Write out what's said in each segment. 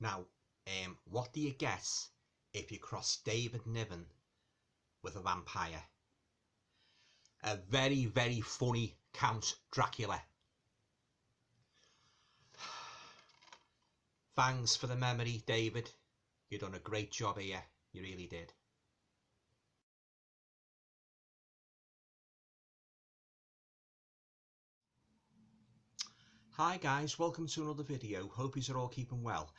Now, what do you get if you cross David Niven with a vampire? A very, very funny Count Dracula. Thanks for the memory, David. You've done a great job here. You really did. Hi guys, welcome to another video. Hope you're all keeping well.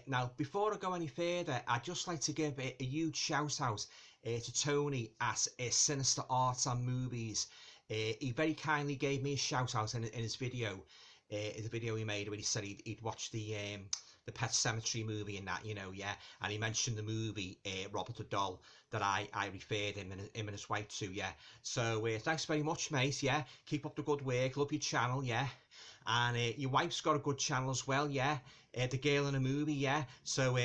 Now, before I go any further, I'd just like to give a huge shout out to Tony at Sinister Arts and Movies. He very kindly gave me a shout out in his video, the video he made where he said he'd watched the Pet Sematary movie and that, you know, yeah, and he mentioned the movie Robert the Doll that I referred him and his wife to, yeah. So thanks very much, mate. Yeah, keep up the good work. Love your channel, yeah. And your wife's got a good channel as well, yeah. The Girl in a Movie, yeah. So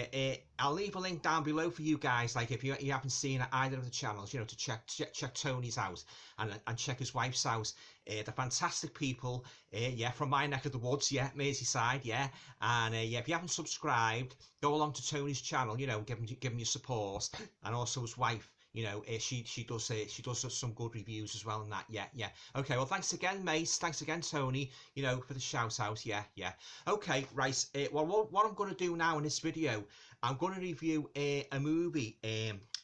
I'll leave a link down below for you guys, like if you haven't seen either of the channels, you know, to check Tony's out and check his wife's out. They're fantastic people, yeah, from my neck of the woods, yeah, Merseyside, yeah. And yeah, if you haven't subscribed, go along to Tony's channel, you know, give him your support, and also his wife. You know, she does some good reviews as well and that, yeah. Okay, well, thanks again, mate. Thanks again, Tony, you know, for the shout out, yeah. Okay, right, well, what I'm going to do now in this video, I'm going to review a movie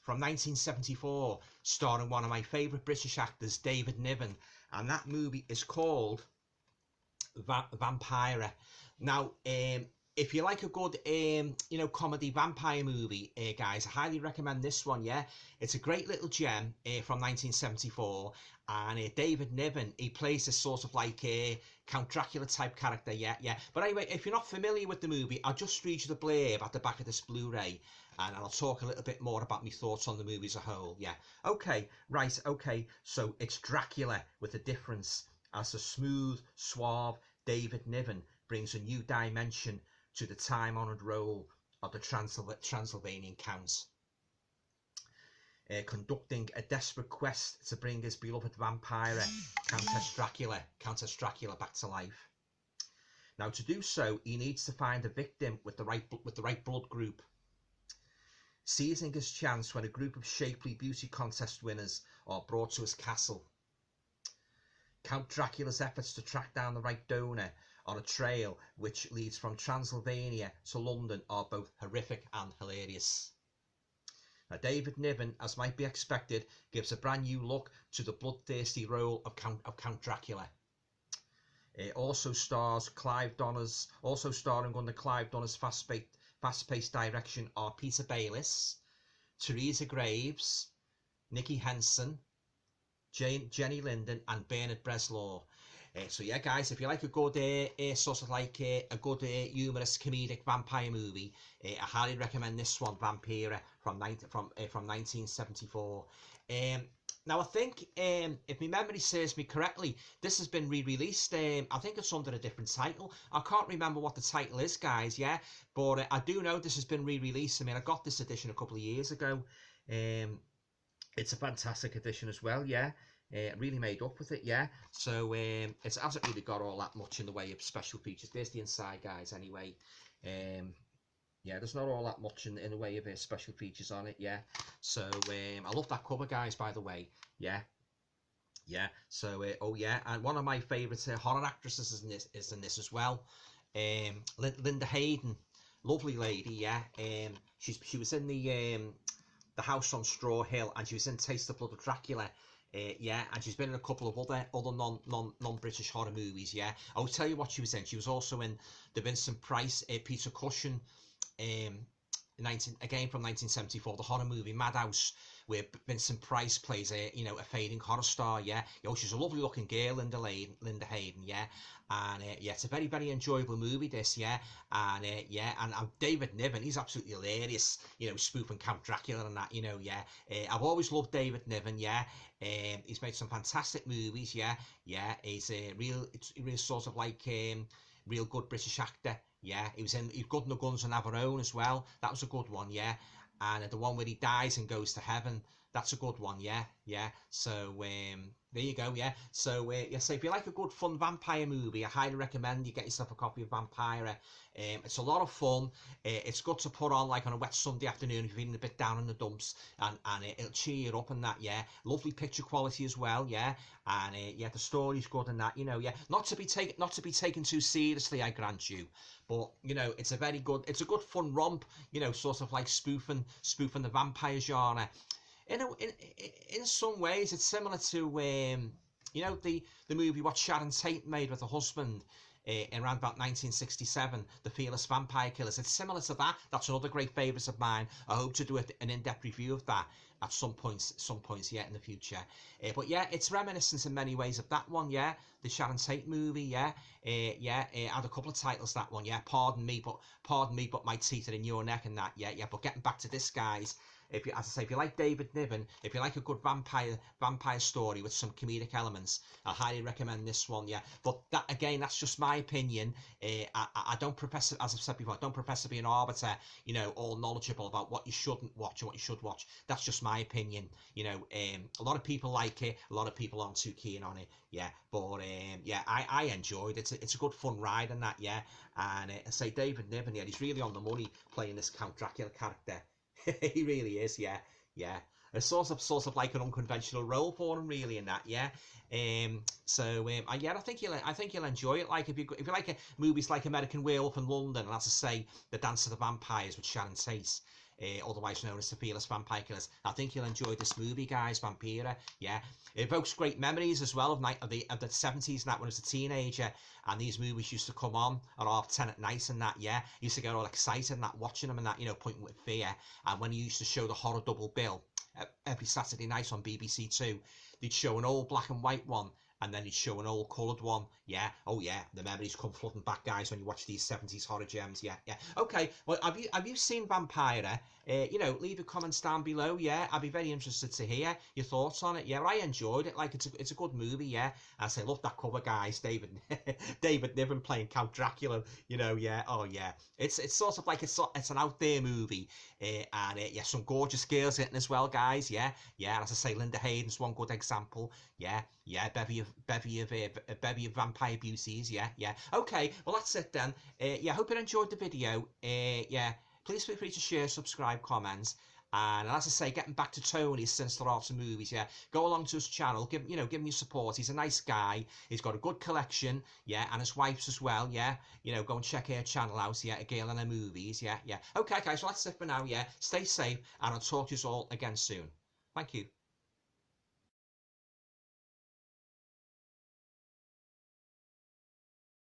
from 1974, starring one of my favourite British actors, David Niven, and that movie is called Vampira. Now, if you like a good, you know, comedy vampire movie, guys, I highly recommend this one, yeah. It's a great little gem from 1974, and David Niven, he plays this sort of like Count Dracula type character, yeah. But anyway, if you're not familiar with the movie, I'll just read you the blurb at the back of this Blu-ray, and I'll talk a little bit more about my thoughts on the movie as a whole, yeah. Okay, right, okay, so it's Dracula with a difference, as the smooth, suave David Niven brings a new dimension to the time-honoured role of the Transylvanian Count, conducting a desperate quest to bring his beloved Vampira, Countess Dracula, back to life. Now, to do so, he needs to find a victim with the right blood group. Seizing his chance when a group of shapely beauty contest winners are brought to his castle. Count Dracula's efforts to track down the right donor on a trail which leads from Transylvania to London are both horrific and hilarious. Now, David Niven, as might be expected, gives a brand new look to the bloodthirsty role of Count Dracula. It also stars starring under Clive Donner's fast-paced direction are Peter Bayliss, Teresa Graves, Nicky Henson, Jenny Linden and Bernard Bresslaw. So yeah, guys, if you like a good sort of like a good humorous comedic vampire movie, I highly recommend this one, Vampira, from 1974. Now, I think, if my memory serves me correctly, this has been re-released. I think it's under a different title. I can't remember what the title is, guys, yeah, but I do know this has been re-released. I mean, I got this edition a couple of years ago. It's a fantastic edition as well, yeah. Really made up with it, yeah. So it hasn't really got all that much in the way of special features. There's the inside, guys, anyway. Yeah, there's not all that much in the way of special features on it, yeah. So I love that cover, guys, by the way, yeah. So oh yeah, and one of my favourite horror actresses is in this as well. Linda Hayden, lovely lady, yeah. She was in the House on Straw Hill, and she was in Taste the Blood of Dracula, yeah, and she's been in a couple of other non-British horror movies, yeah. I'll tell you what she was in. She was also in the Vincent Price, Peter Cushing, again from 1974, the horror movie Madhouse, where Vincent Price plays a fading horror star, yeah. She's a lovely looking girl, Linda Hayden, yeah. And yeah, it's a very, very enjoyable movie, this, yeah. And yeah, and David Niven, he's absolutely hilarious, you know, spoofing Count Dracula and that, you know, yeah. I've always loved David Niven, yeah. He's made some fantastic movies, yeah. He's a real sort of like real good British actor, yeah. He's good in The Guns and Navarone as well. That was a good one, yeah. And the one where he dies and goes to heaven, that's a good one, yeah. So There you go, yeah. So, yeah, so if you like a good fun vampire movie, I highly recommend you get yourself a copy of Vampira. It's a lot of fun. It's good to put on like on a wet Sunday afternoon if you're feeling a bit down in the dumps, and it'll cheer you up and that, yeah. Lovely picture quality as well, yeah. And yeah, the story's good and that, you know, yeah. Not to be taken too seriously, I grant you, but you know, it's a good fun romp, you know, sort of like spoofing the vampire genre. In some ways, it's similar to you know, the movie what Sharon Tate made with her husband in around about 1967, The Fearless Vampire Killers. It's similar to that. That's another great favourite of mine. I hope to do an in-depth review of that at some points yet in the future. But yeah, it's reminiscent in many ways of that one, yeah. The Sharon Tate movie, yeah. Had a couple of titles, that one, yeah. Pardon me, but my teeth are in your neck and that, yeah. But getting back to this, guys, if you, as I say, if you like David Niven, if you like a good vampire story with some comedic elements, I highly recommend this one, yeah. But that, again, that's just my opinion. I don't profess, as I've said before, I don't profess to be an arbiter, you know, all knowledgeable about what you shouldn't watch and what you should watch. That's just my opinion, you know. A lot of people like it, a lot of people aren't too keen on it, yeah. But yeah, I enjoyed it. It's a good fun ride and that, yeah. And I say David Niven, yeah, he's really on the money playing this Count Dracula character. He really is, yeah. It's sort of like an unconventional role for him, really, in that, yeah. Yeah, I think you'll enjoy it. Like if you like movies like American Werewolf in London, and as I say, The Dance of the Vampires with Sharon Tate, otherwise known as The Fearless Vampire Killers, I think you'll enjoy this movie, guys. Vampira, yeah. It evokes great memories as well of the 70s and that when I was a teenager, and these movies used to come on at 10:30 at night and that, yeah. I used to get all excited and that, watching them and that, you know, pointing with fear. And when you used to show the horror double bill every Saturday night on BBC Two, they'd show an old black and white one, and then he'd show an old coloured one, yeah. Oh yeah, the memories come flooding back, guys, when you watch these 70s horror gems, yeah. Okay, well, have you seen Vampira? You know, leave your comments down below, yeah. I'd be very interested to hear your thoughts on it, yeah. I enjoyed it, like, it's a good movie, yeah. I say, love that cover, guys, David Niven playing Count Dracula, you know, yeah. Oh yeah, it's sort of like it's an out there movie, and yeah, some gorgeous girls in it as well, guys, yeah. And as I say, Linda Hayden's one good example, yeah. Bevy of vampire beauties, yeah. Okay, well, that's it then. Yeah, hope you enjoyed the video. Yeah, please feel free to share, subscribe, comments. And as I say, getting back to Tony's Sinister Arts and Movies, yeah, go along to his channel, give him your support. He's a nice guy. He's got a good collection, yeah, and his wife's as well, yeah. You know, go and check her channel out, yeah, A Girl and Her Movies, yeah. Okay, guys, well, that's it for now, yeah. Stay safe, and I'll talk to you all again soon. Thank you.